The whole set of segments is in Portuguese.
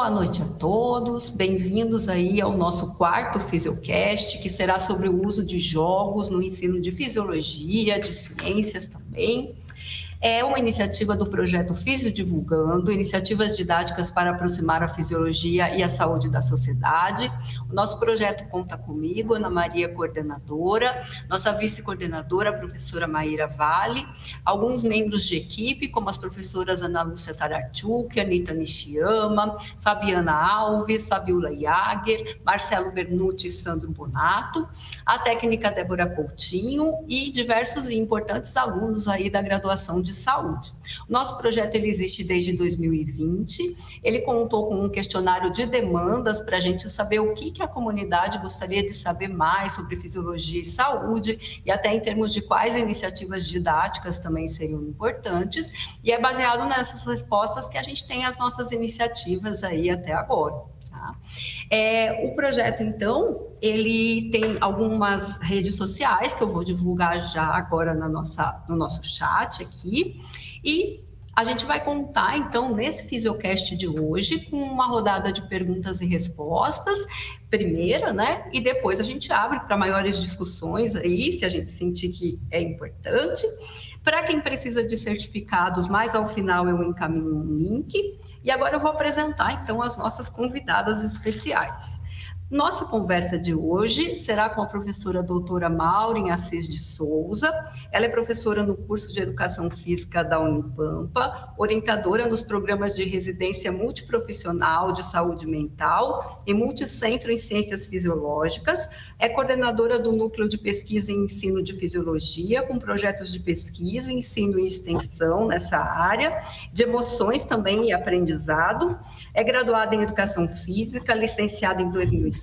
Boa noite a todos, bem-vindos aí ao nosso quarto Fisiocast, que será sobre o uso de jogos no ensino de fisiologia, de ciências também. É uma iniciativa do projeto Fisiodivulgando, iniciativas didáticas para aproximar a fisiologia e a saúde da sociedade. O nosso projeto conta comigo, Ana Maria, coordenadora, nossa vice-coordenadora, a professora Maíra Vale, alguns membros de equipe, como as professoras Ana Lúcia Tarachuk, Anita Nishiyama, Fabiana Alves, Fabiola Jager, Marcelo Bernucci e Sandro Bonato, a técnica Débora Coutinho e diversos e importantes alunos aí da graduação de saúde. O nosso projeto ele existe desde 2020, ele contou com um questionário de demandas para a gente saber o que a comunidade gostaria de saber mais sobre fisiologia e saúde, e até em termos de quais iniciativas didáticas também seriam importantes, e é baseado nessas respostas que a gente tem as nossas iniciativas aí até agora. Tá? O projeto, então, ele tem algumas redes sociais que eu vou divulgar já agora no nosso chat aqui, e a gente vai contar, então, nesse Fisiocast de hoje, com uma rodada de perguntas e respostas, primeira, né? E depois a gente abre para maiores discussões aí, se a gente sentir que é importante. Para quem precisa de certificados, mais ao final eu encaminho um link. E agora eu vou apresentar, então, as nossas convidadas especiais. Nossa conversa de hoje será com a professora doutora Maureen Assis de Souza. Ela é professora no curso de Educação Física da Unipampa, orientadora nos programas de residência multiprofissional de saúde mental e multicentro em ciências fisiológicas. É coordenadora do Núcleo de Pesquisa em Ensino de Fisiologia, com projetos de pesquisa, ensino e extensão nessa área, de emoções também e aprendizado. É graduada em Educação Física, licenciada em 2007,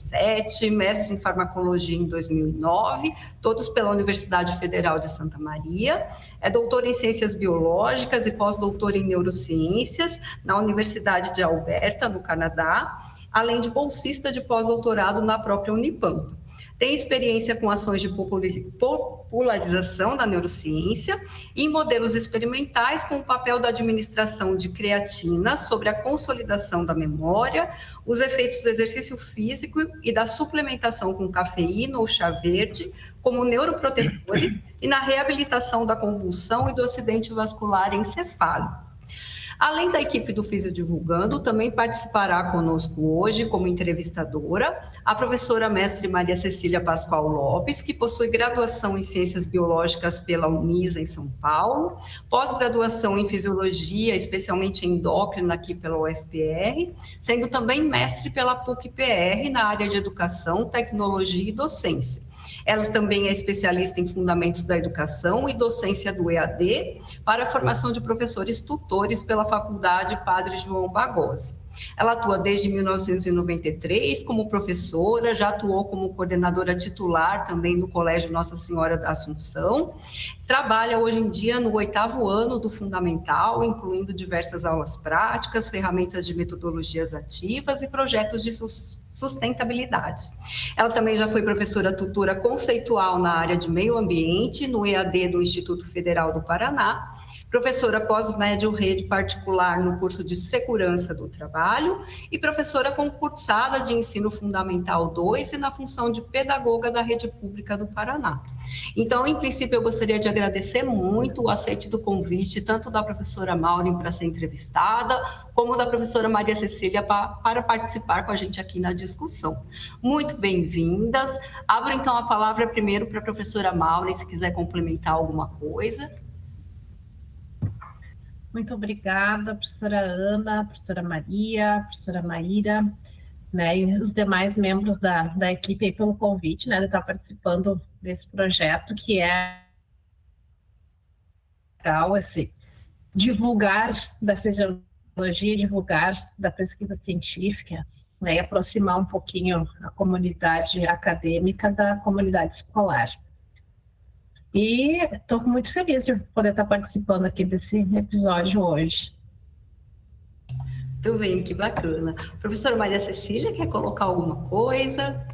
mestre em Farmacologia em 2009, todos pela Universidade Federal de Santa Maria. É doutora em Ciências Biológicas e pós-doutora em Neurociências na Universidade de Alberta, no Canadá, além de bolsista de pós-doutorado na própria Unipampa. Tem experiência com ações de popularização da neurociência e em modelos experimentais com o papel da administração de creatina sobre a consolidação da memória, os efeitos do exercício físico e da suplementação com cafeína ou chá verde como neuroprotetores e na reabilitação da convulsão e do acidente vascular encefálico. Além da equipe do Fisiodivulgando, também participará conosco hoje, como entrevistadora, a professora mestre Maria Cecília Pascoal Lopes, que possui graduação em Ciências Biológicas pela Unisa, em São Paulo, pós-graduação em Fisiologia, especialmente em endócrina, aqui pela UFPR, sendo também mestre pela PUC-PR na área de Educação, Tecnologia e Docência. Ela também é especialista em fundamentos da educação e docência do EAD para a formação de professores tutores pela Faculdade Padre João Bagosi. Ela atua desde 1993 como professora, já atuou como coordenadora titular também no Colégio Nossa Senhora da Assunção. Trabalha hoje em dia no 8º ano do Fundamental, incluindo diversas aulas práticas, ferramentas de metodologias ativas e projetos de sustentabilidade. Ela também já foi professora tutora conceitual na área de meio ambiente, no EAD do Instituto Federal do Paraná, professora pós-médio rede particular no curso de Segurança do Trabalho e professora concursada de Ensino Fundamental 2 e na função de pedagoga da Rede Pública do Paraná. Então, em princípio, eu gostaria de agradecer muito o aceite do convite, tanto da professora Maureen para ser entrevistada, como da professora Maria Cecília para participar com a gente aqui na discussão. Muito bem-vindas. Abro, então, a palavra primeiro para a professora Maureen, se quiser complementar alguma coisa. Muito obrigada, professora Ana, professora Maria, professora Maíra, né, e os demais membros da equipe aí pelo convite, né, de estar participando desse projeto, que é legal, esse divulgar da fisiologia, divulgar da pesquisa científica, né, e aproximar um pouquinho a comunidade acadêmica da comunidade escolar. E estou muito feliz de poder estar participando aqui desse episódio hoje. Muito bem, que bacana. Professora Maria Cecília, quer colocar alguma coisa?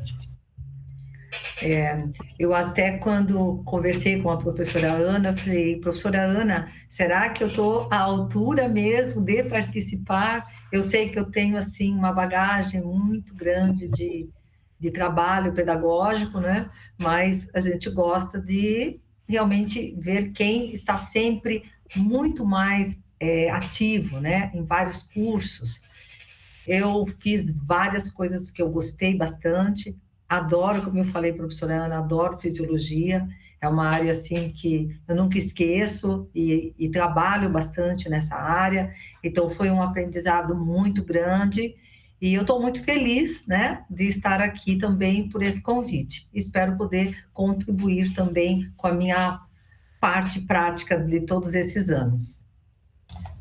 Eu até quando conversei com a professora Ana, falei, professora Ana, será que eu estou à altura mesmo de participar? Eu sei que eu tenho, assim, uma bagagem muito grande de trabalho pedagógico, né? Mas a gente gosta de realmente ver quem está sempre muito mais ativo, né? Em vários cursos. Eu fiz várias coisas que eu gostei bastante. Adoro, como eu falei, professora Ana, adoro fisiologia. É uma área assim que eu nunca esqueço e trabalho bastante nessa área. Então foi um aprendizado muito grande e eu estou muito feliz, né, de estar aqui também por esse convite. Espero poder contribuir também com a minha parte prática de todos esses anos.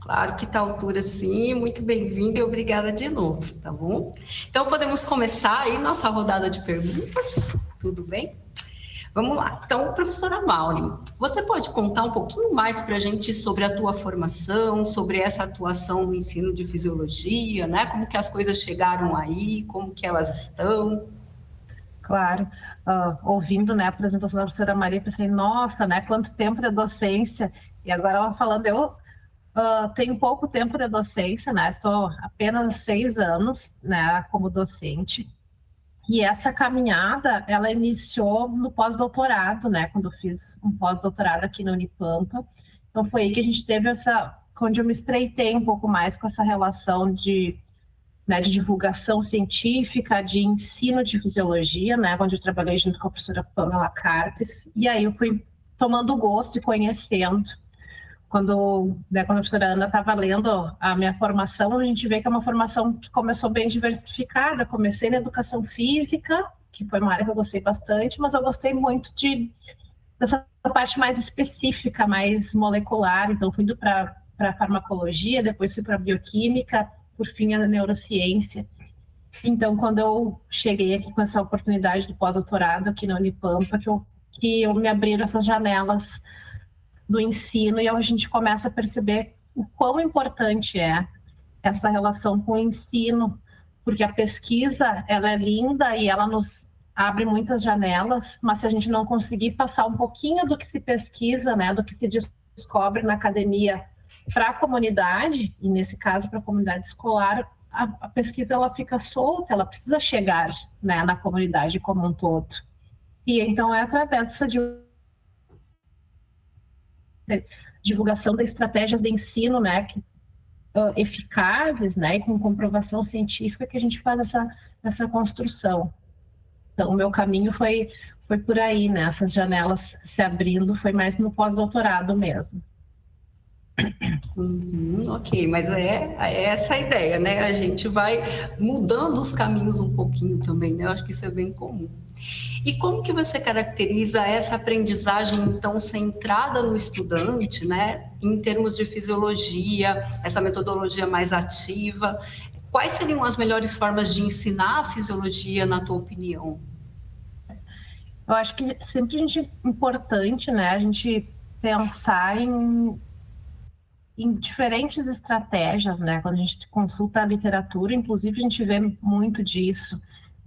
Claro que está à altura, sim. Muito bem-vinda e obrigada de novo, tá bom? Então, podemos começar aí nossa rodada de perguntas, tudo bem? Vamos lá. Então, professora Maureen, você pode contar um pouquinho mais para a gente sobre a tua formação, sobre essa atuação no ensino de fisiologia, né? Como que as coisas chegaram aí, como que elas estão? Claro, ouvindo, né, a apresentação da professora Maria, pensei, nossa, né, quanto tempo de docência, e agora ela falando, eu tenho pouco tempo de docência, né, estou apenas 6 anos, né, como docente, e essa caminhada, ela iniciou no pós-doutorado, né, quando eu fiz um pós-doutorado aqui na Unipampa, então foi aí que a gente teve onde eu me estreitei um pouco mais com essa relação de divulgação científica, de ensino de fisiologia, né, onde eu trabalhei junto com a professora Pamela Carpes, e aí eu fui tomando gosto e conhecendo. Quando a professora Ana estava lendo a minha formação, a gente vê que é uma formação que começou bem diversificada. Comecei na educação física, que foi uma área que eu gostei bastante, mas eu gostei muito dessa parte mais específica, mais molecular, então fui indo para a farmacologia, depois fui para a bioquímica, por fim a neurociência. Então, quando eu cheguei aqui com essa oportunidade do pós-doutorado aqui na Unipampa, que eu me abriram essas janelas do ensino e a gente começa a perceber o quão importante é essa relação com o ensino, porque a pesquisa, ela é linda e ela nos abre muitas janelas, mas se a gente não conseguir passar um pouquinho do que se pesquisa, né, do que se descobre na academia para a comunidade, e nesse caso para a comunidade escolar, a pesquisa ela fica solta, ela precisa chegar, né, na comunidade como um todo. E então é através dessa divulgação de estratégias de ensino, né, eficazes, né, e com comprovação científica que a gente faz essa construção. Então, o meu caminho foi por aí, né, essas janelas se abrindo, foi mais no pós-doutorado mesmo. Ok, mas é essa a ideia, né? A gente vai mudando os caminhos um pouquinho também, né? Eu acho que isso é bem comum. E como que você caracteriza essa aprendizagem, então, centrada no estudante, né? Em termos de fisiologia, essa metodologia mais ativa? Quais seriam as melhores formas de ensinar a fisiologia, na tua opinião? Eu acho que sempre é importante, né? A gente pensar em diferentes estratégias, né? Quando a gente consulta a literatura, inclusive a gente vê muito disso,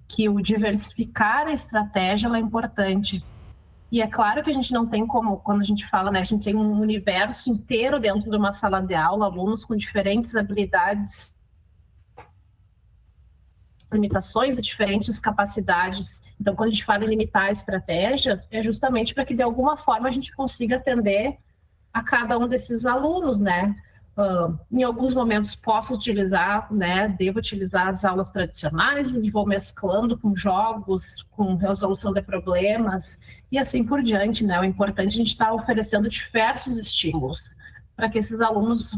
que o diversificar a estratégia é importante. E é claro que a gente não tem como, quando a gente fala, né, a gente tem um universo inteiro dentro de uma sala de aula, alunos com diferentes habilidades, limitações e diferentes capacidades. Então, quando a gente fala em limitar estratégias, é justamente para que, de alguma forma, a gente consiga atender a cada um desses alunos, né? Em alguns momentos posso utilizar, né? Devo utilizar as aulas tradicionais e vou mesclando com jogos, com resolução de problemas e assim por diante, né? O importante é a gente estar oferecendo diversos estímulos para que esses alunos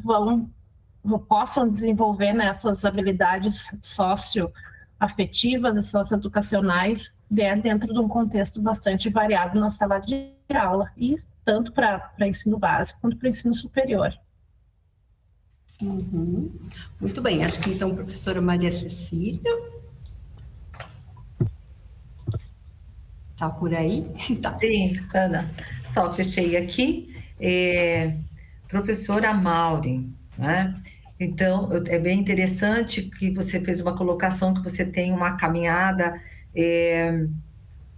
possam desenvolver, né, suas habilidades socioafetivas e socioeducacionais dentro de um contexto bastante variado na sala de aula, e tanto para ensino básico quanto para ensino superior. Muito bem, acho que então, professora Maria Cecília. Está por aí? Tá. Sim, Ana, só fechei aqui. Professora Maureen, né? Então, é bem interessante que você fez uma colocação, que você tem uma caminhada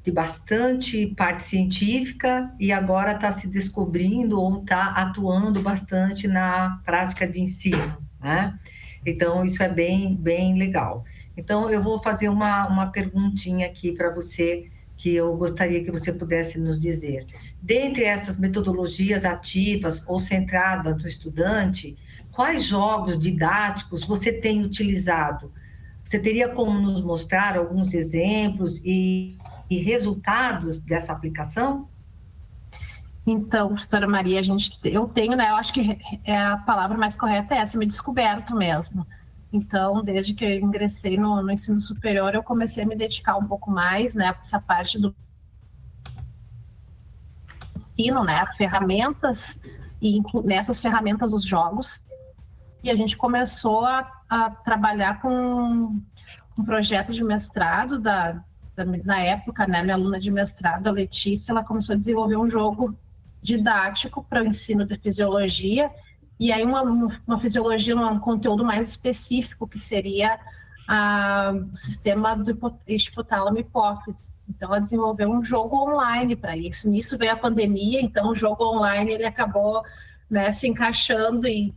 de bastante parte científica e agora está se descobrindo ou está atuando bastante na prática de ensino, né? Então, isso é bem, bem legal. Então, eu vou fazer uma perguntinha aqui para você, que eu gostaria que você pudesse nos dizer. Dentre essas metodologias ativas ou centradas no estudante, quais jogos didáticos você tem utilizado? Você teria como nos mostrar alguns exemplos e resultados dessa aplicação? Então, professora Maria, eu tenho, né? Eu acho que a palavra mais correta é essa, me descoberto mesmo. Então, desde que eu ingressei no ensino superior, eu comecei a me dedicar um pouco mais, né, a essa parte do ensino, né, ferramentas, e nessas ferramentas os jogos. E a gente começou a trabalhar com um projeto de mestrado na época, né, minha aluna de mestrado, a Letícia, ela começou a desenvolver um jogo didático para o ensino de fisiologia, e aí uma fisiologia, um conteúdo mais específico, que seria o sistema do hipotálamo hipófise. Então, ela desenvolveu um jogo online para isso. Nisso veio a pandemia, então o jogo online ele acabou, né, se encaixando e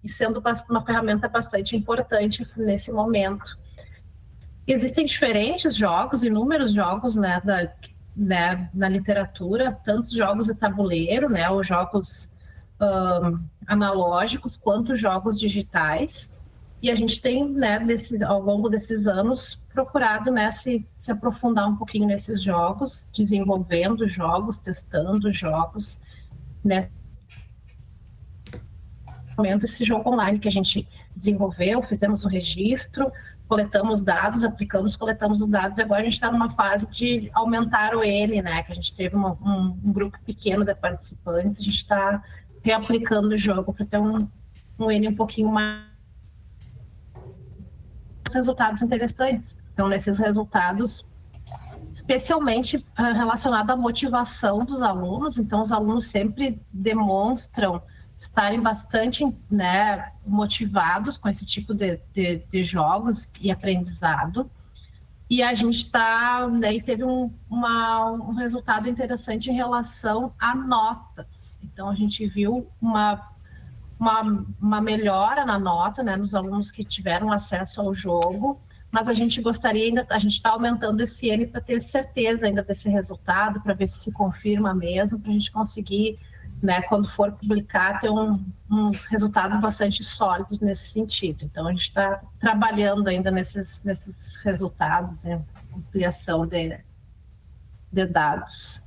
sendo uma ferramenta bastante importante nesse momento. Existem diferentes jogos, inúmeros jogos, né, na literatura, tantos jogos de tabuleiro, né, ou jogos analógicos, quanto jogos digitais. E a gente tem, né, ao longo desses anos, procurado, né, se aprofundar um pouquinho nesses jogos, desenvolvendo jogos, testando jogos, né. Esse jogo online que a gente desenvolveu, fizemos o registro, coletamos dados, coletamos os dados, e agora a gente está numa fase de aumentar o N, né, que a gente teve um grupo pequeno de participantes, a gente está reaplicando o jogo para ter um N um pouquinho mais, resultados interessantes. Então, nesses resultados, especialmente relacionado à motivação dos alunos, então os alunos sempre demonstram estarem bastante, né, motivados com esse tipo de jogos e aprendizado. E a gente daí teve um resultado interessante em relação a notas. Então, a gente viu uma melhora na nota, né, nos alunos que tiveram acesso ao jogo, mas a gente está aumentando esse N para ter certeza ainda desse resultado, para ver se confirma mesmo, para a gente conseguir, né, quando for publicar, ter um resultado bastante sólidos nesse sentido. Então, a gente está trabalhando ainda nesses resultados, em ampliação de dados.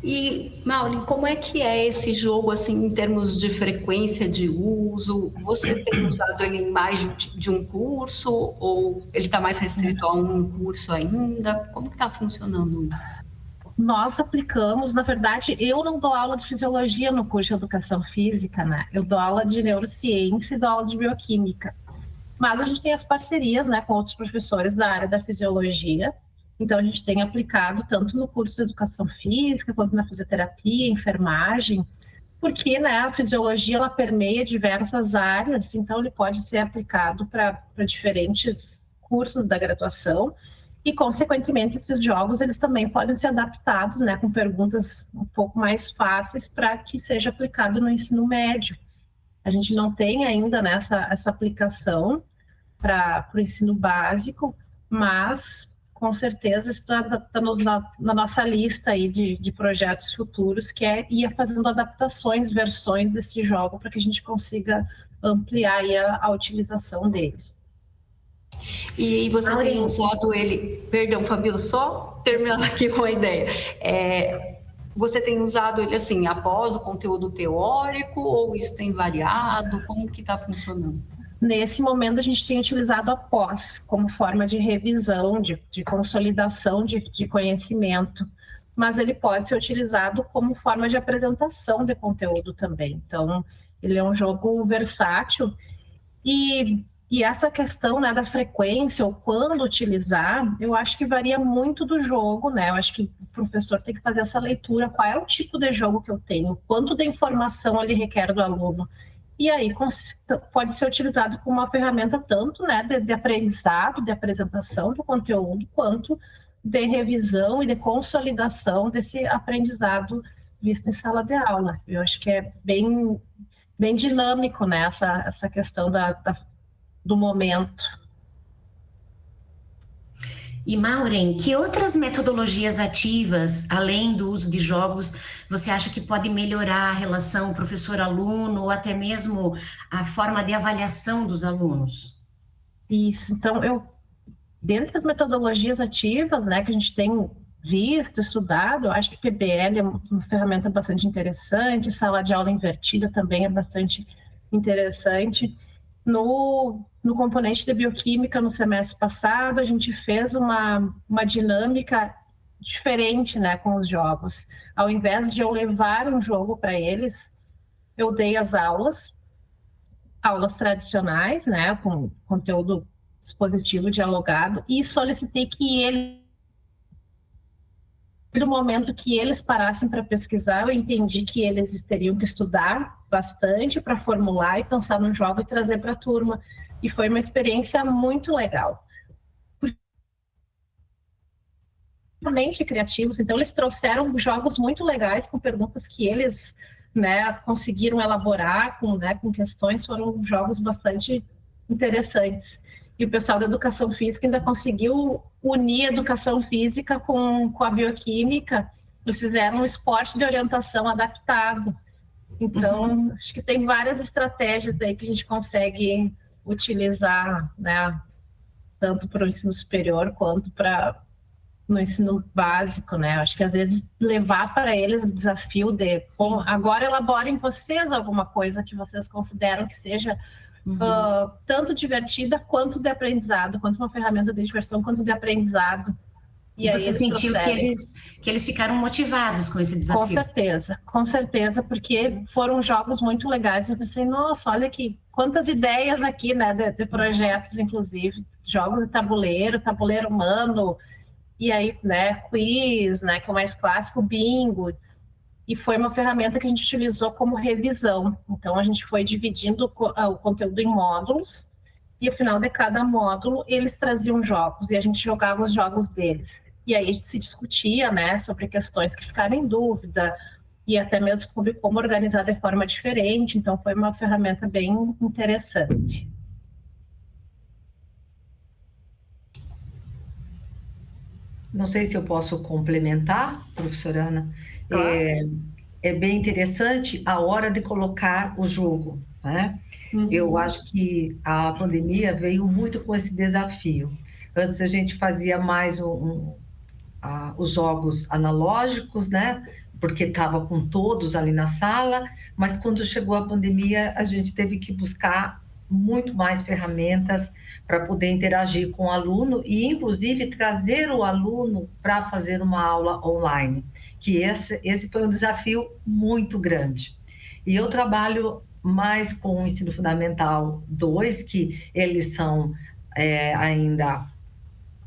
E, Maureen, como é que é esse jogo, assim, em termos de frequência de uso? Você tem usado ele em mais de um curso, ou ele está mais restrito a um curso ainda? Como que está funcionando isso? Nós aplicamos, na verdade, eu não dou aula de fisiologia no curso de educação física, né? Eu dou aula de neurociência e dou aula de bioquímica. Mas a gente tem as parcerias, né, com outros professores da área da fisiologia. Então, a gente tem aplicado tanto no curso de educação física, quanto na fisioterapia, enfermagem, porque, né, a fisiologia ela permeia diversas áreas, então ele pode ser aplicado para diferentes cursos da graduação. E, consequentemente, esses jogos eles também podem ser adaptados, né, com perguntas um pouco mais fáceis para que seja aplicado no ensino médio. A gente não tem ainda, né, essa aplicação para o ensino básico, mas, com certeza, está na nossa lista aí de projetos futuros, que é ir fazendo adaptações, versões desse jogo, para que a gente consiga ampliar aí a utilização dele. E você tem usado ele... Perdão, Fabíola, só terminando aqui com a ideia. Você tem usado ele assim, após o conteúdo teórico, ou isso tem variado? Como que está funcionando? Nesse momento, a gente tem utilizado após, como forma de revisão, de consolidação de conhecimento, mas ele pode ser utilizado como forma de apresentação de conteúdo também. Então, ele é um jogo versátil e essa questão, né, da frequência ou quando utilizar, eu acho que varia muito do jogo, né? Eu acho que o professor tem que fazer essa leitura, qual é o tipo de jogo que eu tenho, quanto de informação ele requer do aluno. E aí pode ser utilizado como uma ferramenta tanto, né, de aprendizado, de apresentação do conteúdo, quanto de revisão e de consolidação desse aprendizado visto em sala de aula. Eu acho que é bem dinâmico, né, essa questão do momento. E Maureen, que outras metodologias ativas, além do uso de jogos, você acha que pode melhorar a relação professor-aluno ou até mesmo a forma de avaliação dos alunos? Isso, então dentro das metodologias ativas, né, que a gente tem visto, estudado, eu acho que PBL é uma ferramenta bastante interessante, sala de aula invertida também é bastante interessante. No componente de bioquímica, no semestre passado, a gente fez uma dinâmica diferente, né, com os jogos. Ao invés de eu levar um jogo para eles, eu dei as aulas tradicionais, né, com conteúdo expositivo dialogado, e solicitei que ele, no momento que eles parassem para pesquisar, eu entendi que eles teriam que estudar bastante para formular e pensar no jogo e trazer para a turma. E foi uma experiência muito legal. Realmente criativos, então eles trouxeram jogos muito legais com perguntas que eles, né, conseguiram elaborar com questões, foram jogos bastante interessantes. E o pessoal da educação física ainda conseguiu unir a educação física com a bioquímica. Eles fizeram um esporte de orientação adaptado. Então, acho que tem várias estratégias aí que a gente consegue utilizar, né, tanto para o ensino superior quanto no ensino básico, né? Acho que às vezes levar para eles o desafio de, bom, agora elaborem vocês alguma coisa que vocês consideram que seja tanto divertida quanto de aprendizado, quanto uma ferramenta de diversão, quanto de aprendizado. E você sentiu que eles ficaram motivados com esse desafio? Com certeza, porque foram jogos muito legais. Eu pensei, nossa, olha aqui, quantas ideias aqui, né, de projetos, inclusive, jogos de tabuleiro humano, e aí, né, quiz, né, que é o mais clássico, bingo. E foi uma ferramenta que a gente utilizou como revisão. Então, a gente foi dividindo o conteúdo em módulos, e ao final de cada módulo, eles traziam jogos, e a gente jogava os jogos deles. E aí, a gente se discutia, né, sobre questões que ficaram em dúvida, e até mesmo sobre como organizar de forma diferente. Então, foi uma ferramenta bem interessante. Não sei se eu posso complementar, professora Ana. Claro. É bem interessante a hora de colocar o jogo, né? Eu acho que a pandemia veio muito com esse desafio. Antes a gente fazia mais os jogos analógicos, né? Porque estava com todos ali na sala, mas quando chegou a pandemia, a gente teve que buscar muito mais ferramentas para poder interagir com o aluno e, inclusive, trazer o aluno para fazer uma aula online, que esse foi um desafio muito grande. E eu trabalho mais com o ensino fundamental 2, que eles são ainda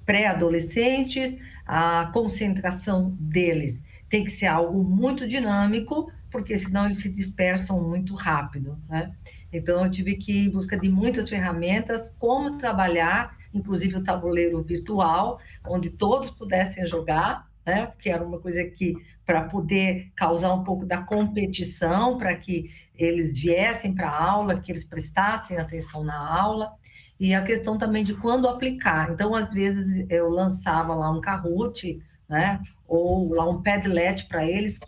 pré-adolescentes, a concentração deles tem que ser algo muito dinâmico, porque senão eles se dispersam muito rápido, né? Então, eu tive que ir em busca de muitas ferramentas, como trabalhar, inclusive o tabuleiro virtual, onde todos pudessem jogar, né? Porque era uma coisa que, para poder causar um pouco da competição, para que eles viessem para a aula, que eles prestassem atenção na aula, e a questão também de quando aplicar. Então, às vezes, eu lançava lá um Kahoot, né? Ou lá um Padlet para eles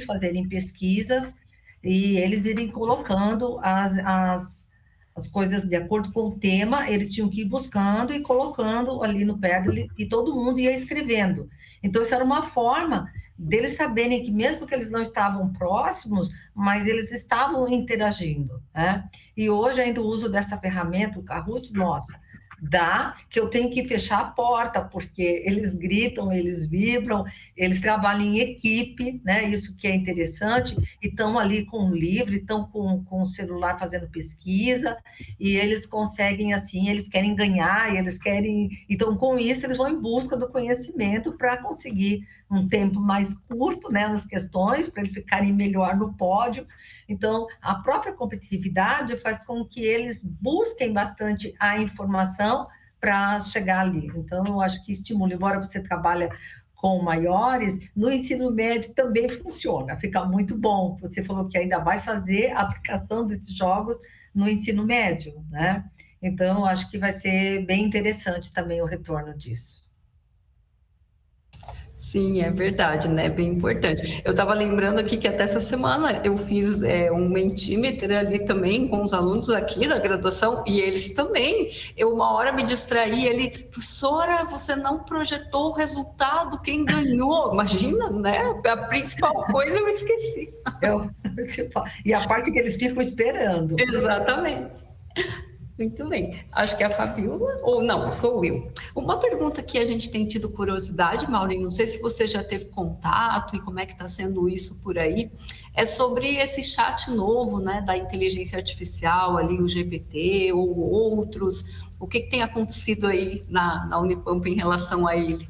fazerem pesquisas, e eles irem colocando as coisas de acordo com o tema, eles tinham que ir buscando e colocando ali no Padlet, e todo mundo ia escrevendo. Então, isso era uma forma deles saberem que mesmo que eles não estavam próximos, mas eles estavam interagindo, né? E hoje ainda o uso dessa ferramenta, o Kahoot, nossa, dá que eu tenho que fechar a porta, porque eles gritam, eles vibram, eles trabalham em equipe, né? Isso que é interessante, e estão ali com um livro, estão com o celular fazendo pesquisa, e eles conseguem, assim, eles querem ganhar, eles querem... Então, com isso, eles vão em busca do conhecimento para conseguir um tempo mais curto, né, nas questões, para eles ficarem melhor no pódio. Então, a própria competitividade faz com que eles busquem bastante a informação para chegar ali. Então, eu acho que estimula, embora você trabalhe com maiores, no ensino médio também funciona, fica muito bom. Você falou que ainda vai fazer a aplicação desses jogos no ensino médio, né? Então, acho que vai ser bem interessante também o retorno disso. Sim, é verdade, né? Bem importante. Eu estava lembrando aqui que até essa semana eu fiz um Mentimeter ali também com os alunos aqui da graduação e eles também. Eu uma hora me distraí, ele, professora, você não projetou o resultado, quem ganhou? Imagina, né? A principal coisa eu esqueci. E a parte que eles ficam esperando. Exatamente. Muito bem. Acho que é a Fabiola, ou não, sou eu. Uma pergunta que a gente tem tido curiosidade, Maureen, não sei se você já teve contato e como é que está sendo isso por aí, é sobre esse chat novo, né, da inteligência artificial, ali o GPT ou outros. O que tem acontecido aí na Unipamp em relação a ele?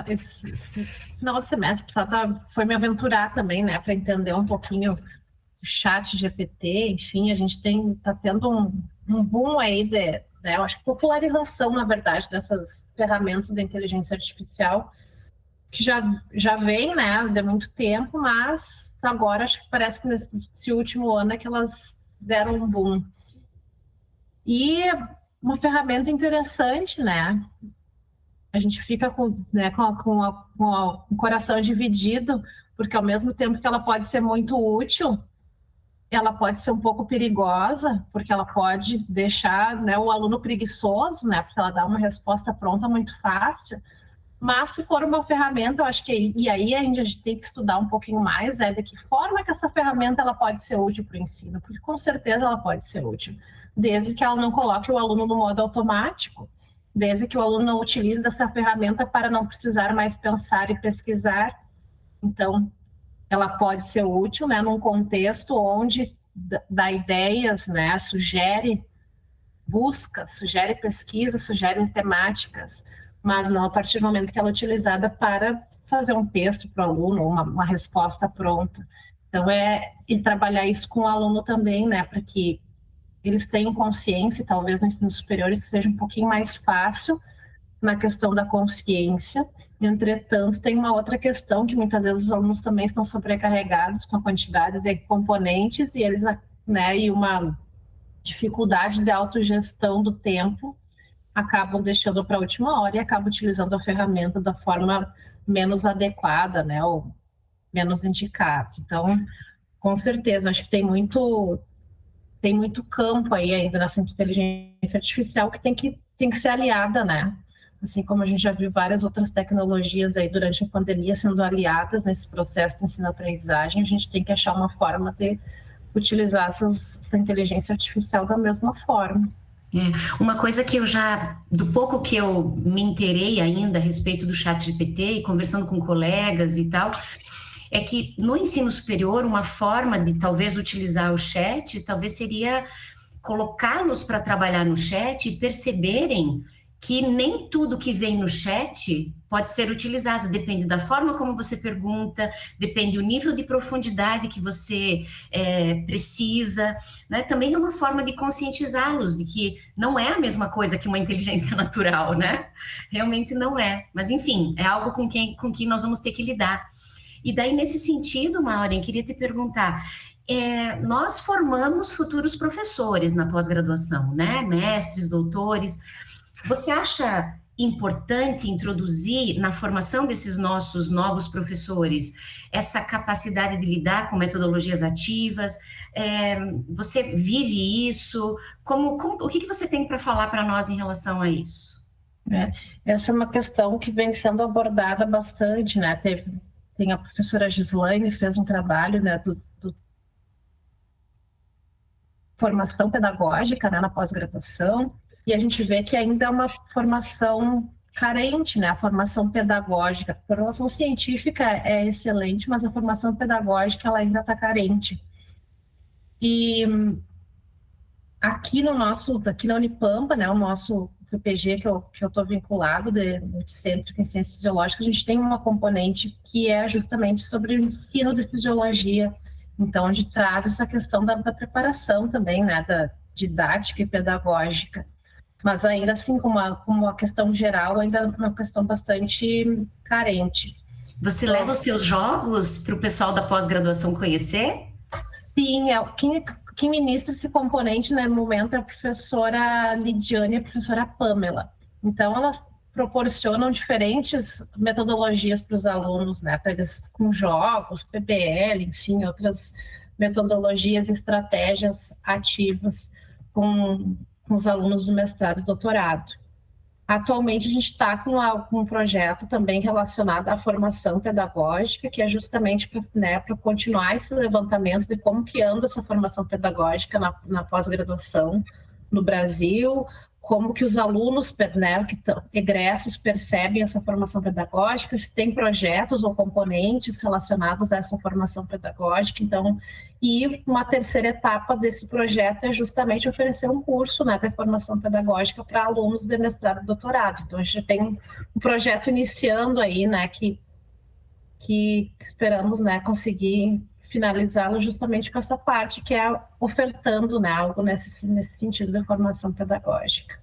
Esse final de semestre foi me aventurar também, né, para entender um pouquinho o chat GPT, enfim, a gente está tendo um boom aí né, eu acho que popularização, na verdade, dessas ferramentas da inteligência artificial, que já vem, né, de muito tempo, mas agora acho que parece que nesse último ano é que elas deram um boom. E uma ferramenta interessante, né? A gente fica com o coração dividido, porque ao mesmo tempo que ela pode ser muito útil, ela pode ser um pouco perigosa, porque ela pode deixar, né, o aluno preguiçoso, né, porque ela dá uma resposta pronta muito fácil. Mas se for uma ferramenta, eu acho que e aí a gente tem que estudar um pouquinho mais, de que forma que essa ferramenta ela pode ser útil para o ensino, porque com certeza ela pode ser útil, desde que ela não coloque o aluno no modo automático, desde que o aluno não utilize dessa ferramenta para não precisar mais pensar e pesquisar. Então, ela pode ser útil, né, num contexto onde dá ideias, né, sugere busca, sugere pesquisa, sugere temáticas, mas não a partir do momento que ela é utilizada para fazer um texto para o aluno, uma resposta pronta. Então, e trabalhar isso com o aluno também, né, para que eles tenham consciência, talvez no ensino superior isso seja um pouquinho mais fácil na questão da consciência. Entretanto, tem uma outra questão que muitas vezes os alunos também estão sobrecarregados com a quantidade de componentes e eles, né, e uma dificuldade de autogestão do tempo, acabam deixando para a última hora e acabam utilizando a ferramenta da forma menos adequada, né, ou menos indicada. Então, com certeza, acho que tem muito campo aí ainda nessa inteligência artificial que tem que ser aliada, né? Assim como a gente já viu várias outras tecnologias aí durante a pandemia sendo aliadas nesse processo de ensino-aprendizagem, a gente tem que achar uma forma de utilizar essa inteligência artificial da mesma forma. Uma coisa que do pouco que eu me inteirei ainda a respeito do ChatGPT e conversando com colegas e tal, é que no ensino superior, uma forma de talvez utilizar o chat, talvez seria colocá-los para trabalhar no chat e perceberem que nem tudo que vem no chat pode ser utilizado, depende da forma como você pergunta, depende do nível de profundidade que você precisa, né? Também é uma forma de conscientizá-los de que não é a mesma coisa que uma inteligência natural, né? Realmente não é, mas enfim, é algo com que nós vamos ter que lidar. E daí, nesse sentido, Maureen, queria te perguntar, nós formamos futuros professores na pós-graduação, né? Mestres, doutores. Você acha importante introduzir na formação desses nossos novos professores essa capacidade de lidar com metodologias ativas? Você vive isso? O que você tem para falar para nós em relação a isso? Essa é uma questão que vem sendo abordada bastante, né? Tem a professora Gislaine, fez um trabalho, né, do formação pedagógica, né, na pós-graduação, e a gente vê que ainda é uma formação carente, né, a formação pedagógica. A formação científica é excelente, mas a formação pedagógica ela ainda está carente. E aqui na Unipampa, né, o nosso PPG que eu estou vinculado, do Centro em Ciências Fisiológicas, a gente tem uma componente que é justamente sobre o ensino de fisiologia, então onde traz essa questão da preparação também, né, da didática e pedagógica. mas ainda assim, como uma questão geral, ainda é uma questão bastante carente. Você leva os seus jogos para o pessoal da pós-graduação conhecer? Sim, quem ministra esse componente, né, no momento, é a professora Lidiane e a professora Pamela. Então, elas proporcionam diferentes metodologias para os alunos, né, para eles com jogos, PBL, enfim, outras metodologias e estratégias ativas com os alunos do mestrado e doutorado. Atualmente, a gente está com um projeto também relacionado à formação pedagógica, que é justamente para continuar esse levantamento de como que anda essa formação pedagógica na pós-graduação no Brasil, como que os alunos, né, que estão egressos percebem essa formação pedagógica, se tem projetos ou componentes relacionados a essa formação pedagógica. Então, e uma terceira etapa desse projeto é justamente oferecer um curso, né, de formação pedagógica para alunos de mestrado e doutorado. Então, a gente tem um projeto iniciando aí, né, que esperamos, né, conseguir finalizá-lo justamente com essa parte, que é ofertando, né, algo nesse sentido da formação pedagógica.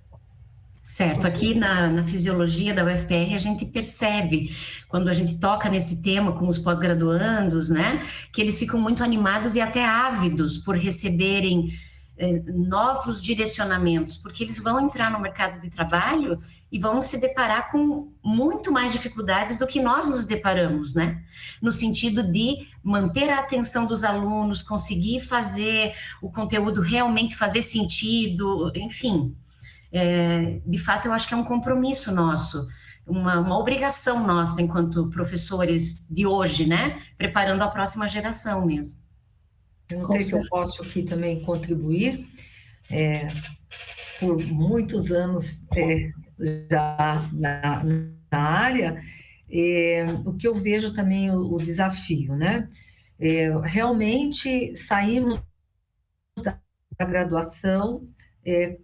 Certo, aqui na fisiologia da UFPR a gente percebe, quando a gente toca nesse tema com os pós-graduandos, né, que eles ficam muito animados e até ávidos por receberem novos direcionamentos, porque eles vão entrar no mercado de trabalho e vão se deparar com muito mais dificuldades do que nós nos deparamos, né? No sentido de manter a atenção dos alunos, conseguir fazer o conteúdo realmente fazer sentido, enfim. De fato, eu acho que é um compromisso nosso, uma obrigação nossa enquanto professores de hoje, né? Preparando a próxima geração mesmo. Eu não sei se eu posso aqui também contribuir. Por muitos anos já na área, o que eu vejo também o desafio, né? Realmente saímos da graduação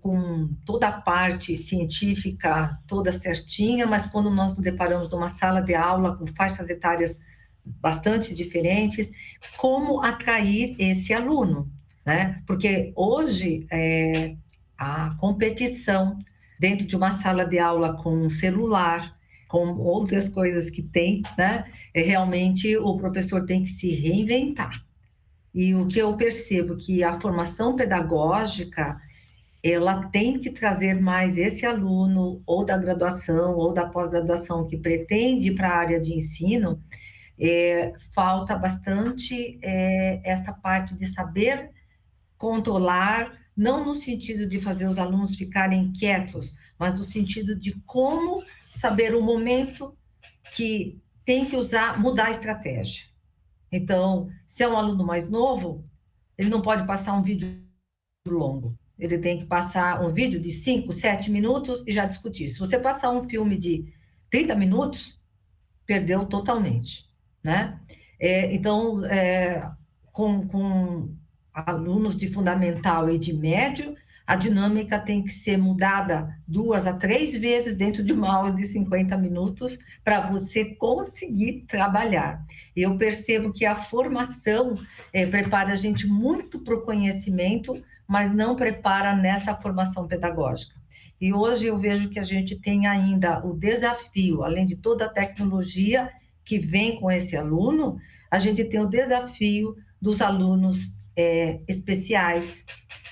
com toda a parte científica toda certinha, mas quando nós nos deparamos numa sala de aula com faixas etárias bastante diferentes, como atrair esse aluno, né? Porque hoje a competição dentro de uma sala de aula com um celular, com outras coisas que tem, né? Realmente o professor tem que se reinventar. E o que eu percebo que a formação pedagógica, ela tem que trazer mais esse aluno, ou da graduação, ou da pós-graduação, que pretende ir para a área de ensino. Falta bastante essa parte de saber controlar, não no sentido de fazer os alunos ficarem quietos, mas no sentido de como saber o momento que tem que mudar a estratégia. Então, se é um aluno mais novo, ele não pode passar um vídeo longo. Ele tem que passar um vídeo de 5, 7 minutos e já discutir. Se você passar um filme de 30 minutos, perdeu totalmente, né? Então, com alunos de fundamental e de médio, a dinâmica tem que ser mudada 2 a 3 vezes dentro de uma aula de 50 minutos para você conseguir trabalhar. Eu percebo que a formação prepara a gente muito para o conhecimento, mas não prepara nessa formação pedagógica. E hoje eu vejo que a gente tem ainda o desafio, além de toda a tecnologia que vem com esse aluno, a gente tem o desafio dos alunos especiais,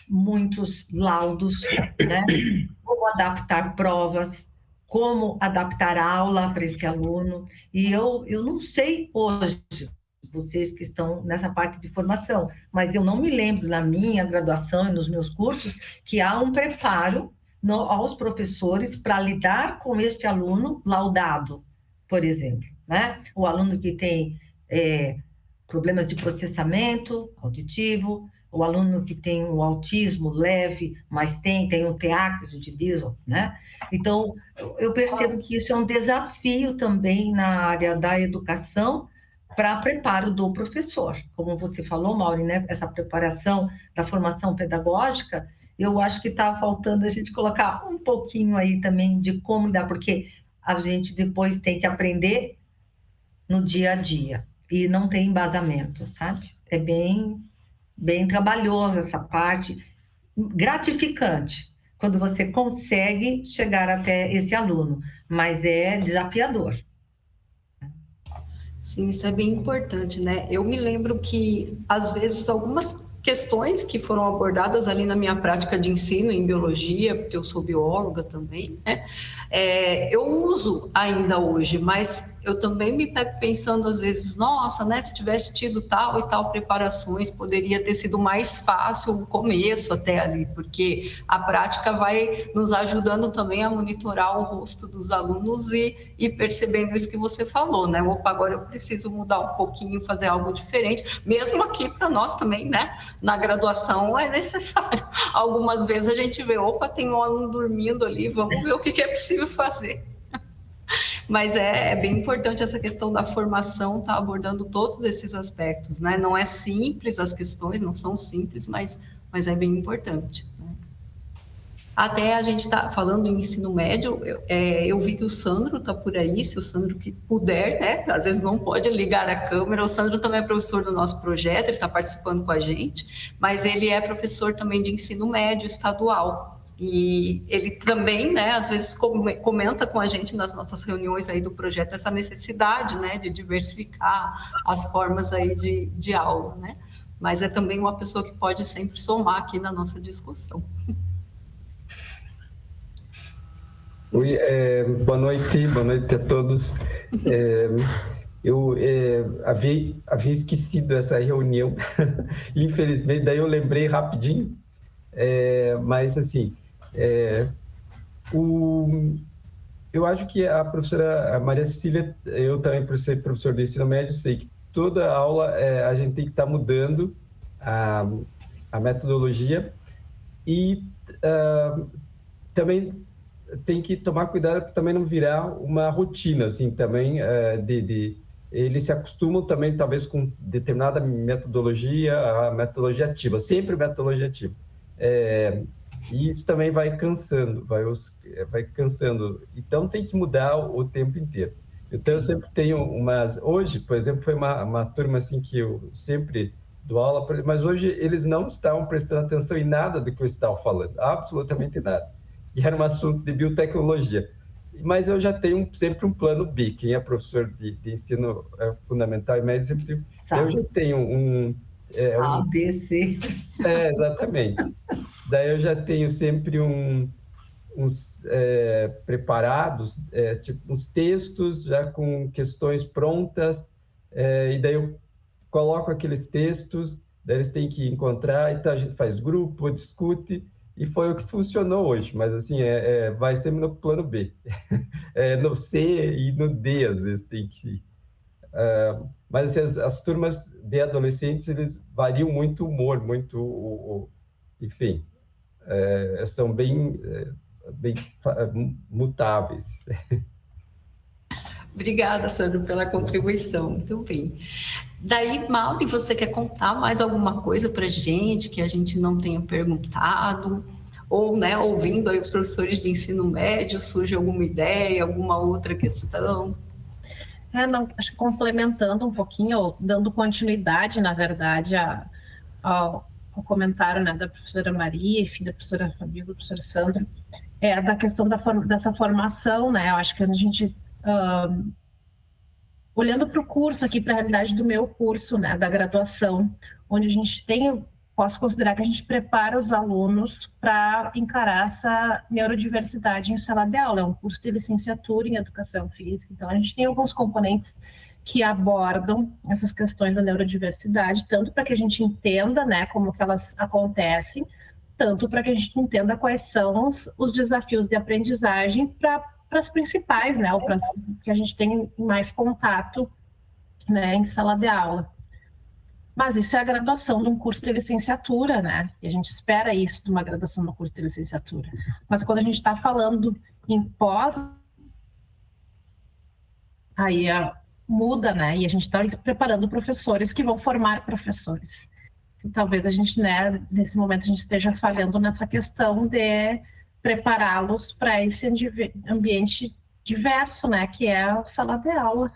muitos laudos, né? Como adaptar provas, como adaptar a aula para esse aluno. E eu não sei hoje, vocês que estão nessa parte de formação, mas eu não me lembro na minha graduação e nos meus cursos que há um preparo aos professores para lidar com este aluno laudado, por exemplo, né? O aluno que tem problemas de processamento auditivo, o aluno que tem o autismo leve, mas tem um TEA, que a gente diz, né? Então, eu percebo que isso é um desafio também na área da educação para preparo do professor. Como você falou, Mauri, né? Essa preparação da formação pedagógica, eu acho que está faltando a gente colocar um pouquinho aí também de como dar, porque a gente depois tem que aprender no dia a dia e não tem embasamento, sabe? É bem trabalhoso essa parte, gratificante, quando você consegue chegar até esse aluno, mas é desafiador. Sim, isso é bem importante, né? Eu me lembro que, às vezes, algumas questões que foram abordadas ali na minha prática de ensino em biologia, porque eu sou bióloga também, né? Eu uso ainda hoje, mas eu também me pego pensando às vezes, nossa, né, se tivesse tido tal e tal preparações, poderia ter sido mais fácil o começo até ali, porque a prática vai nos ajudando também a monitorar o rosto dos alunos e percebendo isso que você falou, né? Opa, agora eu preciso mudar um pouquinho, fazer algo diferente, mesmo aqui para nós também, né? Na graduação é necessário. Algumas vezes a gente vê, opa, tem um aluno dormindo ali, vamos ver o que é possível fazer. Mas é bem importante essa questão da formação, tá abordando todos esses aspectos, né? Não é simples, as questões não são simples, mas é bem importante. Né? Até a gente está falando em ensino médio, eu vi que o Sandro está por aí, se o Sandro que puder, né? Às vezes não pode ligar a câmera, o Sandro também é professor do nosso projeto, ele está participando com a gente, mas ele é professor também de ensino médio estadual. E ele também, né, às vezes comenta com a gente nas nossas reuniões aí do projeto essa necessidade, né, de diversificar as formas aí de aula, né? Mas é também uma pessoa que pode sempre somar aqui na nossa discussão. Oi, boa noite a todos. Eu havia esquecido essa reunião, infelizmente, daí eu lembrei rapidinho, mas assim, eu acho que a professora Maria Cecília, eu também, por ser professor do ensino médio, sei que toda aula a gente tem que estar mudando a metodologia e também tem que tomar cuidado para também não virar uma rotina, assim, também eles se acostumam também, talvez, com determinada metodologia, a metodologia ativa, sempre metodologia ativa. E isso também vai cansando, vai cansando. Então, tem que mudar o tempo inteiro. Então, eu sempre tenho Hoje, por exemplo, foi uma turma assim que eu sempre dou aula, mas hoje eles não estavam prestando atenção em nada do que eu estava falando, absolutamente nada. E era um assunto de biotecnologia. Mas eu já tenho sempre um plano B. Quem é professor de ensino fundamental e médio, eu já tenho A, B, C. Exatamente. Daí eu já tenho sempre uns preparados, tipo uns textos já com questões prontas, e daí eu coloco aqueles textos, daí eles têm que encontrar, então a gente faz grupo, discute, e foi o que funcionou hoje, mas assim, vai sempre no plano B. No C e no D, às vezes, tem que ir. Mas assim, as turmas de adolescentes, eles variam muito o humor, enfim, são bem mutáveis. Obrigada, Sandro, pela contribuição. Muito bem. Daí, Mauri, você quer contar mais alguma coisa para a gente que a gente não tenha perguntado? Ou, né, ouvindo aí os professores de ensino médio, surge alguma ideia, alguma outra questão? Não, acho que complementando um pouquinho, ou dando continuidade, na verdade, ao comentário, né, da professora Maria, enfim, da professora Fabíola, do professor Sandro, da questão dessa formação, né? Eu acho que a gente, olhando para o curso aqui, para a realidade do meu curso, né, da graduação, onde a gente posso considerar que a gente prepara os alunos para encarar essa neurodiversidade em sala de aula. É um curso de licenciatura em educação física, então a gente tem alguns componentes que abordam essas questões da neurodiversidade, tanto para que a gente entenda, né, como que elas acontecem, tanto para que a gente entenda quais são os desafios de aprendizagem para as principais, né, ou para que a gente tenha mais contato, né, em sala de aula. Mas isso é a graduação de um curso de licenciatura, né? E a gente espera isso de uma graduação do curso de licenciatura. Mas quando a gente está falando em pós, aí muda, né? E a gente está preparando professores que vão formar professores. E talvez a gente, né, nesse momento, a gente esteja falhando nessa questão de prepará-los para esse ambiente diverso, né? Que é a sala de aula.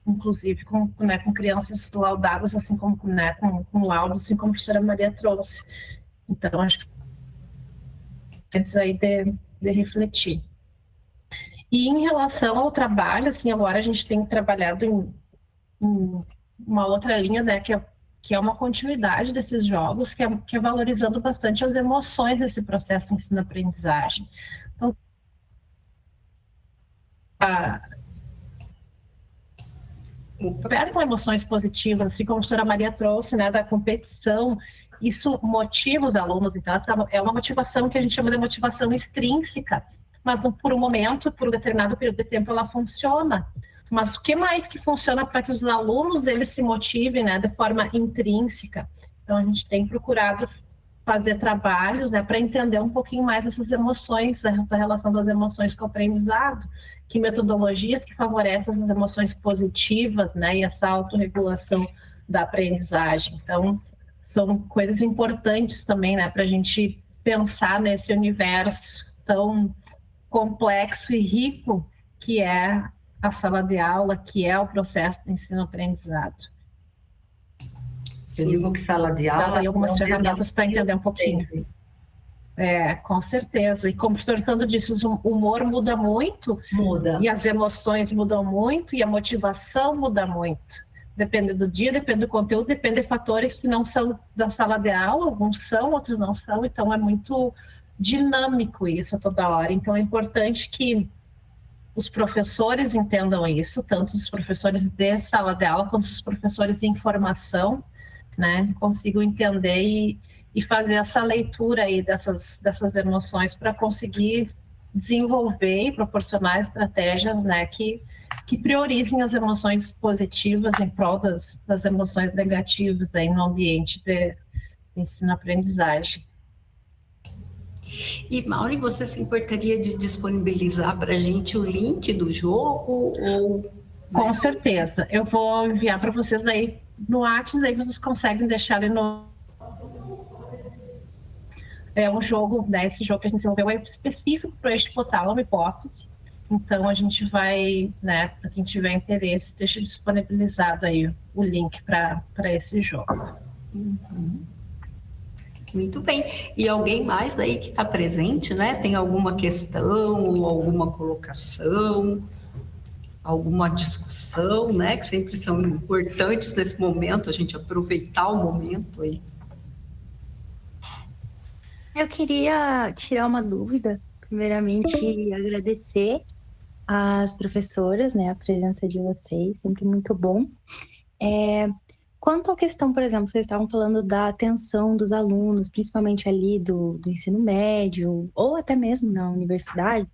Inclusive com crianças laudadas, assim como, né, com laudos, assim como a professora Maria trouxe. Então, acho que antes aí de refletir. E em relação ao trabalho, assim, agora a gente tem trabalhado em uma outra linha, né, que é uma continuidade desses jogos, que é valorizando bastante as emoções desse processo de ensino-aprendizagem. Então, com emoções positivas, assim como a professora Maria trouxe, né, da competição, isso motiva os alunos. Então, é uma motivação que a gente chama de motivação extrínseca, mas por um momento, por um determinado período de tempo, ela funciona. Mas o que mais que funciona para que os alunos eles se motivem, né, de forma intrínseca? Então, a gente tem procurado fazer trabalhos, né, para entender um pouquinho mais essas emoções, essa relação das emoções com o aprendizado, que metodologias que favorecem as emoções positivas, né, e essa autorregulação da aprendizagem. Então, são coisas importantes também, né, para a gente pensar nesse universo tão complexo e rico que é a sala de aula, que é o processo de ensino-aprendizado. Eu digo que sala de aula... Dá aí algumas ferramentas para entender um pouquinho. Com certeza. E como o professor Sandro disse, o humor muda muito. Muda. E as emoções mudam muito, e a motivação muda muito. Depende do dia, depende do conteúdo, depende de fatores que não são da sala de aula, alguns são, outros não são, então é muito dinâmico isso toda hora. Então é importante que os professores entendam isso, tanto os professores de sala de aula quanto os professores de informação, né, consigam entender e fazer essa leitura aí dessas emoções para conseguir desenvolver e proporcionar estratégias, né, que priorizem as emoções positivas em prol das emoções negativas aí no ambiente de ensino-aprendizagem. E, Mauri, você se importaria de disponibilizar para a gente o link do jogo? Com certeza. Eu vou enviar para vocês aí no WhatsApp, aí vocês conseguem deixar ali no... É um jogo, né, esse jogo que a gente desenvolveu é específico para este hipotálamo hipófise. Então, a gente vai, né, para quem tiver interesse, deixa disponibilizado aí o link para esse jogo. Uhum. Muito bem. E alguém mais daí que está presente, né? Tem alguma questão ou alguma colocação, alguma discussão, né? Que sempre são importantes nesse momento, a gente aproveitar o momento aí. Eu queria tirar uma dúvida. Primeiramente, agradecer às professoras, né? A presença de vocês, sempre muito bom. Quanto à questão, por exemplo, vocês estavam falando da atenção dos alunos, principalmente ali do ensino médio, ou até mesmo na universidade,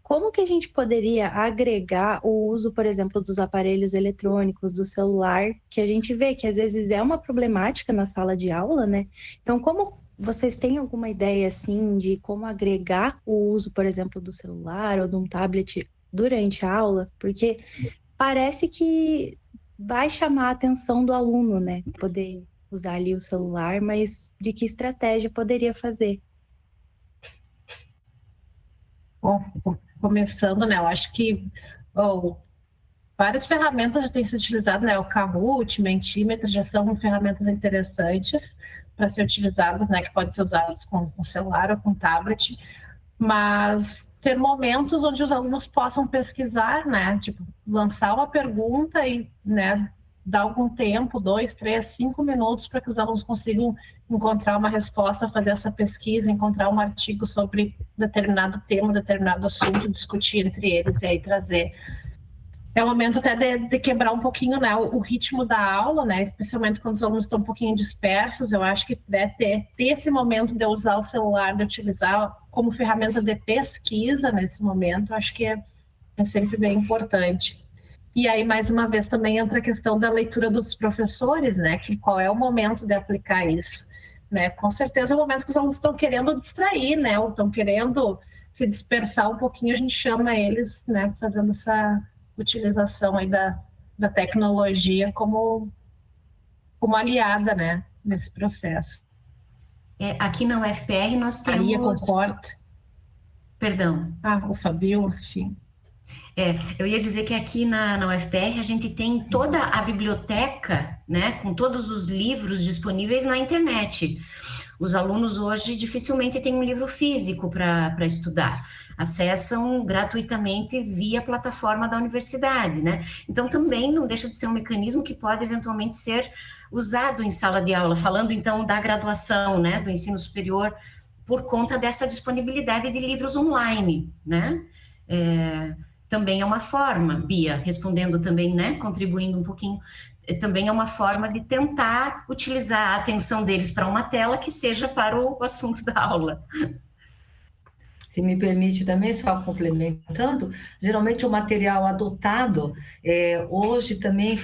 como que a gente poderia agregar o uso, por exemplo, dos aparelhos eletrônicos, do celular, que a gente vê que às vezes é uma problemática na sala de aula, né? Então, como vocês têm alguma ideia, assim, de como agregar o uso, por exemplo, do celular ou de um tablet durante a aula? Porque parece que vai chamar a atenção do aluno, né? Poder usar ali o celular, mas de que estratégia poderia fazer? Bom, começando, né? Eu acho que várias ferramentas já têm sido utilizadas, né? O Kahoot, Mentimeter, já são ferramentas interessantes para ser utilizadas, né? Que podem ser usadas com celular ou com tablet, mas ter momentos onde os alunos possam pesquisar, né? Tipo, lançar uma pergunta e, né, dar algum tempo, 2, 3, 5 minutos para que os alunos consigam encontrar uma resposta, fazer essa pesquisa, encontrar um artigo sobre determinado tema, determinado assunto, discutir entre eles e aí trazer. É o momento até de quebrar um pouquinho, né, o ritmo da aula, né, especialmente quando os alunos estão um pouquinho dispersos. Eu acho que deve ter esse momento de usar o celular, de utilizar como ferramenta de pesquisa nesse momento, acho que é sempre bem importante. E aí, mais uma vez, também entra a questão da leitura dos professores, né, que qual é o momento de aplicar isso, né? Com certeza é o momento que os alunos estão querendo distrair, né, ou estão querendo se dispersar um pouquinho, a gente chama eles, né, fazendo essa utilização aí da tecnologia como aliada, né, nesse processo. Aqui na UFPR nós temos... Aí concorda. Perdão. O Fabio, enfim. Eu ia dizer que aqui na UFPR a gente tem toda a biblioteca, né, com todos os livros disponíveis na internet. Os alunos hoje dificilmente têm um livro físico para estudar, acessam gratuitamente via plataforma da universidade, né? Então, também não deixa de ser um mecanismo que pode eventualmente ser usado em sala de aula, falando então da graduação, né, do ensino superior, por conta dessa disponibilidade de livros online, né? Também é uma forma, Bia, respondendo também, né, contribuindo um pouquinho, também é uma forma de tentar utilizar a atenção deles para uma tela que seja para o assunto da aula. Se me permite também, só complementando, geralmente o material adotado hoje também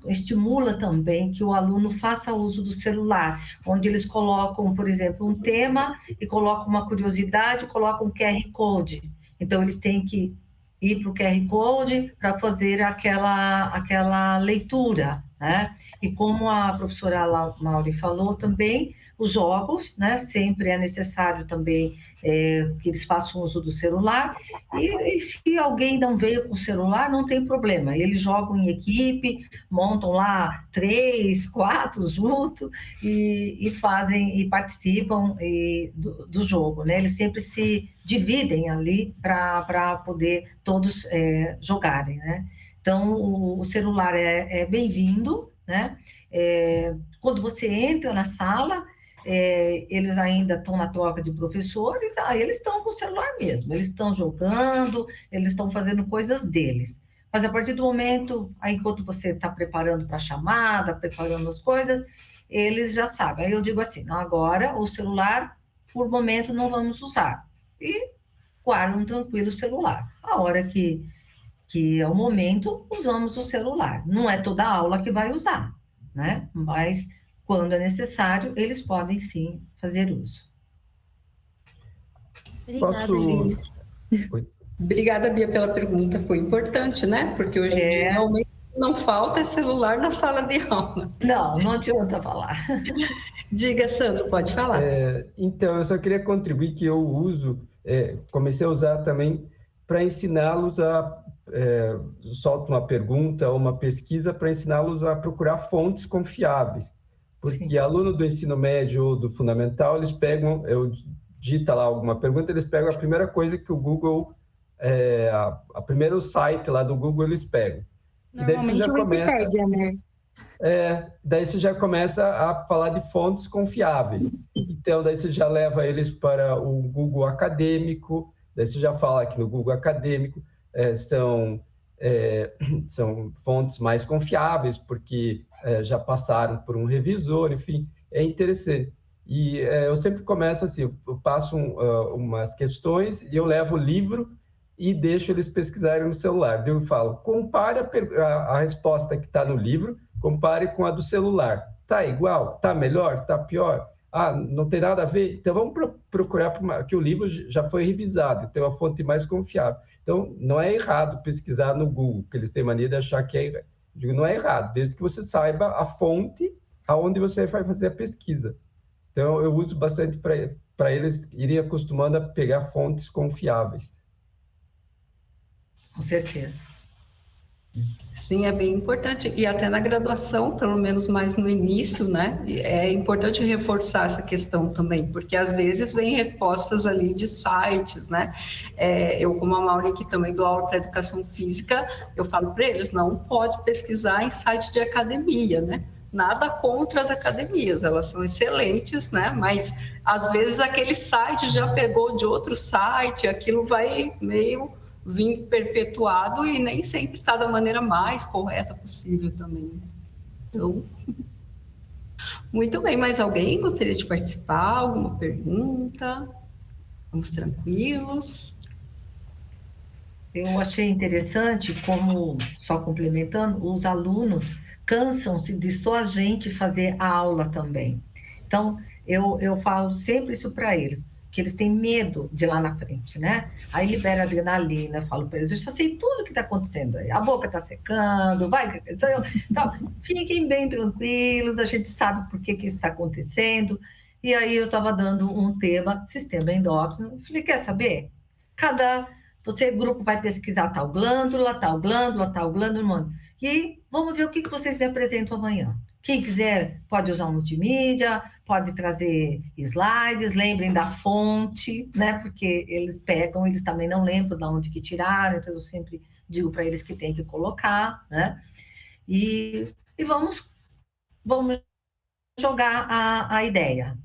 estimula também que o aluno faça uso do celular, onde eles colocam, por exemplo, um tema e colocam uma curiosidade, colocam um QR Code. Então, eles têm que ir para o QR Code para fazer aquela leitura, né? E como a professora Mauri falou também, os jogos, né? Sempre é necessário também que eles façam uso do celular, e se alguém não veio com o celular, não tem problema, eles jogam em equipe, montam lá 3, 4 juntos e fazem e participam do jogo, né? Eles sempre se dividem ali para poder todos jogarem, né? Então, o celular é bem-vindo, né? Quando você entra na sala, eles ainda estão na troca de professores, aí eles estão com o celular mesmo, eles estão jogando, eles estão fazendo coisas deles. Mas a partir do momento, aí, enquanto você está preparando para a chamada, preparando as coisas, eles já sabem. Aí eu digo assim, não, agora o celular, por momento, não vamos usar. E guardam tranquilo o celular. A hora que é o momento, usamos o celular. Não é toda aula que vai usar, né? Mas quando é necessário, eles podem sim fazer uso. Obrigada, Posso... Obrigada, Bia, pela pergunta. Foi importante, né? Porque hoje em dia realmente não falta celular na sala de aula. Não adianta falar. Diga, Sandro, pode falar. Então, eu só queria contribuir que eu uso, comecei a usar também para ensiná-los solto uma pergunta ou uma pesquisa para ensiná-los a procurar fontes confiáveis. Porque Sim. Aluno do ensino médio ou do fundamental, eles pegam, eu digita lá alguma pergunta, eles pegam a primeira coisa que o Google, a primeiro site lá do Google eles pegam. Normalmente e daí você já começa, Wikipédia, né? Daí você já começa a falar de fontes confiáveis. Então, daí você já leva eles para o Google Acadêmico, daí você já fala que no Google Acadêmico são fontes mais confiáveis, porque já passaram por um revisor, enfim, é interessante. E eu sempre começo assim, eu passo umas questões e eu levo o livro e deixo eles pesquisarem no celular. Eu falo, compare a resposta que está no livro, compare com a do celular. Está igual? Está melhor? Está pior? Ah, não tem nada a ver? Então vamos procurar, que o livro já foi revisado, tem uma fonte mais confiável. Então, não é errado pesquisar no Google, porque eles têm mania de achar que é errado. Digo, não é errado, desde que você saiba a fonte aonde você vai fazer a pesquisa. Então, eu uso bastante para eles irem acostumando a pegar fontes confiáveis. Com certeza. Sim, é bem importante. E até na graduação, pelo menos mais no início, né? É importante reforçar essa questão também, porque às vezes vem respostas ali de sites, né? Eu, como a Mauri, que também dou aula para educação física, eu falo para eles, não pode pesquisar em site de academia, né? Nada contra as academias, elas são excelentes, né? Mas às vezes aquele site já pegou de outro site, aquilo vai meio vir perpetuado e nem sempre está da maneira mais correta possível também. Então, muito bem. Mais alguém gostaria de participar? Alguma pergunta? Vamos tranquilos. Eu achei interessante como, só complementando, os alunos cansam-se de só a gente fazer a aula também. Então, eu falo sempre isso para eles, que eles têm medo de ir lá na frente, né? Aí libera adrenalina, eu falo para eles, eu já sei tudo o que está acontecendo aí, a boca está secando, vai... Então, fiquem bem tranquilos, a gente sabe por que isso está acontecendo. E aí eu estava dando um tema, sistema endócrino, falei, quer saber? Grupo vai pesquisar tal glândula, tal glândula, tal glândula, e aí, vamos ver o que vocês me apresentam amanhã. Quem quiser pode usar um multimídia, pode trazer slides, lembrem da fonte, né? Porque eles pegam, eles também não lembram de onde que tiraram, então eu sempre digo para eles que tem que colocar, né? E vamos jogar a ideia.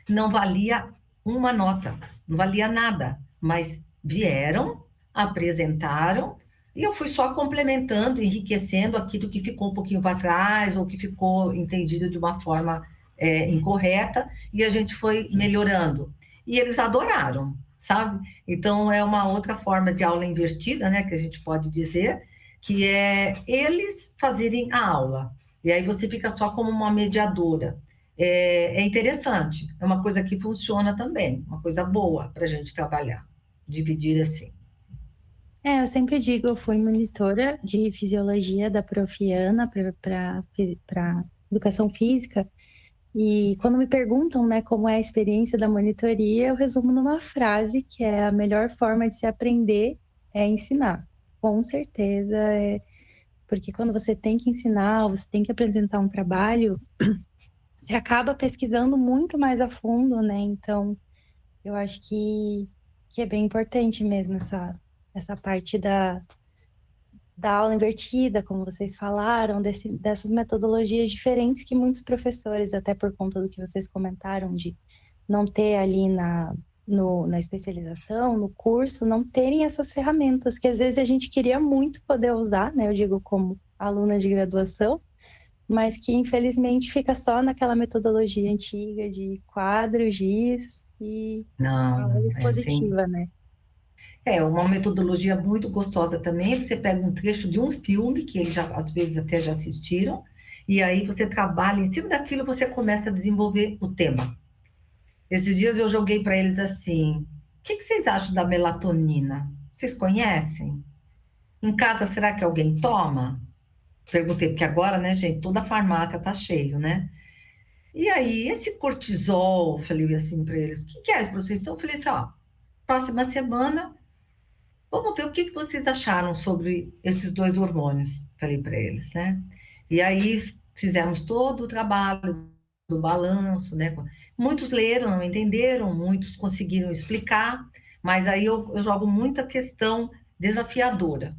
Não valia uma nota, não valia nada, mas vieram, apresentaram, e eu fui só complementando, enriquecendo aquilo que ficou um pouquinho para trás, ou que ficou entendido de uma forma incorreta, e a gente foi melhorando. E eles adoraram, sabe? Então, é uma outra forma de aula invertida, né, que a gente pode dizer, que é eles fazerem a aula. E aí você fica só como uma mediadora. É interessante, é uma coisa que funciona também, uma coisa boa para a gente trabalhar, dividir assim. Eu sempre digo, eu fui monitora de fisiologia da Prof. Ana para educação física, e quando me perguntam, né, como é a experiência da monitoria, eu resumo numa frase, que é: a melhor forma de se aprender é ensinar. Com certeza, porque quando você tem que ensinar, você tem que apresentar um trabalho, você acaba pesquisando muito mais a fundo, né? Então, eu acho que é bem importante mesmo essa parte da aula invertida, como vocês falaram, dessas metodologias diferentes que muitos professores, até por conta do que vocês comentaram, de não ter ali na especialização, no curso, não terem essas ferramentas, que às vezes a gente queria muito poder usar, né? Eu digo como aluna de graduação, mas que infelizmente fica só naquela metodologia antiga de quadro, giz e aula expositiva, né? É uma metodologia muito gostosa também. Você pega um trecho de um filme, que eles às vezes até já assistiram, e aí você trabalha em cima daquilo, você começa a desenvolver o tema. Esses dias eu joguei para eles assim: o que vocês acham da melatonina? Vocês conhecem? Em casa, será que alguém toma? Perguntei, porque agora, né, gente, toda a farmácia tá cheio, né? E aí, esse cortisol, falei assim para eles: o que é isso para vocês? Então, eu falei assim: ó, próxima semana, vamos ver o que vocês acharam sobre esses dois hormônios, falei para eles, né? E aí, fizemos todo o trabalho do balanço, né? Muitos leram, não entenderam, muitos conseguiram explicar, mas aí eu jogo muita questão desafiadora.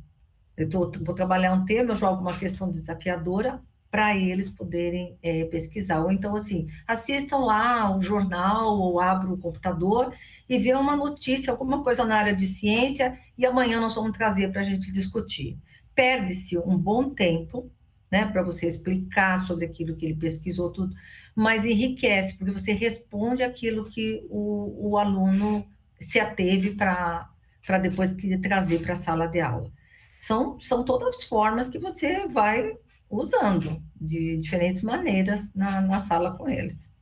Vou trabalhar um tema, eu jogo uma questão desafiadora para eles poderem pesquisar. Ou então, assim, assistam lá um jornal ou abram o computador e vejam uma notícia, alguma coisa na área de ciência, e amanhã nós vamos trazer para a gente discutir. Perde-se um bom tempo, né, para você explicar sobre aquilo que ele pesquisou, tudo, mas enriquece, porque você responde aquilo que o aluno se ateve para depois trazer para a sala de aula. São todas formas que você vai usando de diferentes maneiras na sala com eles.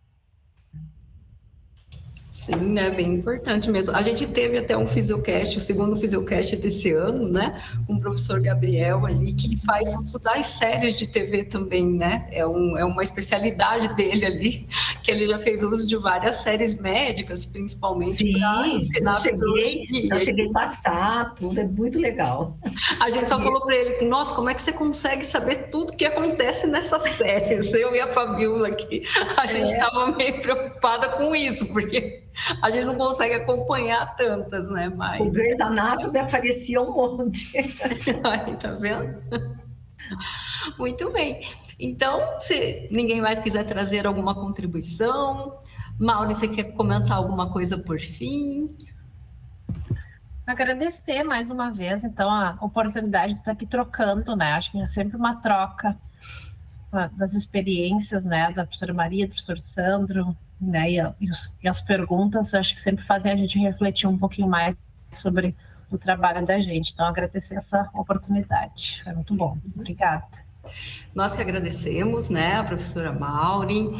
Sim, né? Bem importante mesmo. A gente teve até um Fisiocast, o segundo Fisiocast desse ano, né? Com o professor Gabriel ali, que faz uso das séries de TV também, né? É uma especialidade dele ali, que ele já fez uso de várias séries médicas, principalmente para ensinar fisiologia. Eu cheguei a passar, tudo é muito legal. A gente só falou para ele: nossa, como é que você consegue saber tudo que acontece nessas séries? Eu e a Fabiola aqui, a gente estava meio preocupada com isso, porque a gente não consegue acompanhar tantas, né? Mas... o Grey's Anatomy aparecia um monte. Aí, tá vendo? Muito bem. Então, se ninguém mais quiser trazer alguma contribuição, Mauri, você quer comentar alguma coisa por fim? Agradecer mais uma vez, então, a oportunidade de estar aqui trocando, né? Acho que é sempre uma troca das experiências, né? Da professora Maria, do professor Sandro, né? E as perguntas, acho que sempre fazem a gente refletir um pouquinho mais sobre o trabalho da gente. Então, agradecer essa oportunidade. Foi muito bom. Obrigada. Nós que agradecemos, né, a professora Mauri,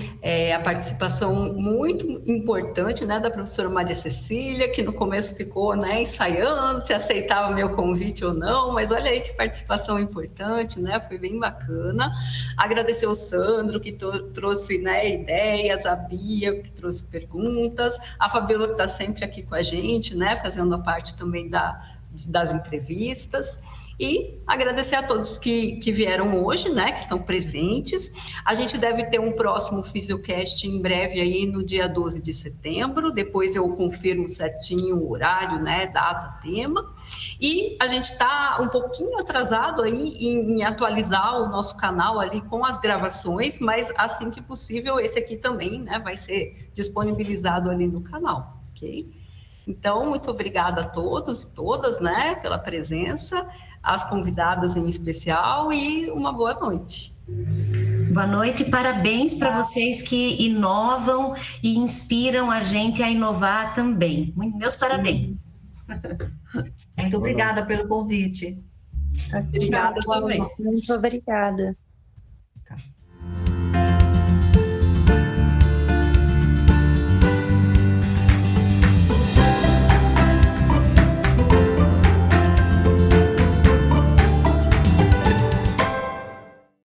a participação muito importante, né, da professora Maria Cecília, que no começo ficou, né, ensaiando se aceitava meu convite ou não, mas olha aí que participação importante, né, foi bem bacana. Agradecer ao Sandro, que trouxe, né, ideias, a Bia, que trouxe perguntas, a Fabiola, que está sempre aqui com a gente, né, fazendo a parte também das entrevistas. E agradecer a todos que vieram hoje, né, que estão presentes. A gente deve ter um próximo Fisiocast em breve aí no dia 12 de setembro, depois eu confirmo certinho o horário, né, data, tema. E a gente está um pouquinho atrasado aí em atualizar o nosso canal ali com as gravações, mas assim que possível esse aqui também, né, vai ser disponibilizado ali no canal, ok? Então, muito obrigada a todos e todas, né, pela presença, as convidadas em especial, e uma boa noite. Boa noite, parabéns para vocês que inovam e inspiram a gente a inovar também. Meus parabéns. Muito obrigada pelo convite. Obrigada também. Muito obrigada.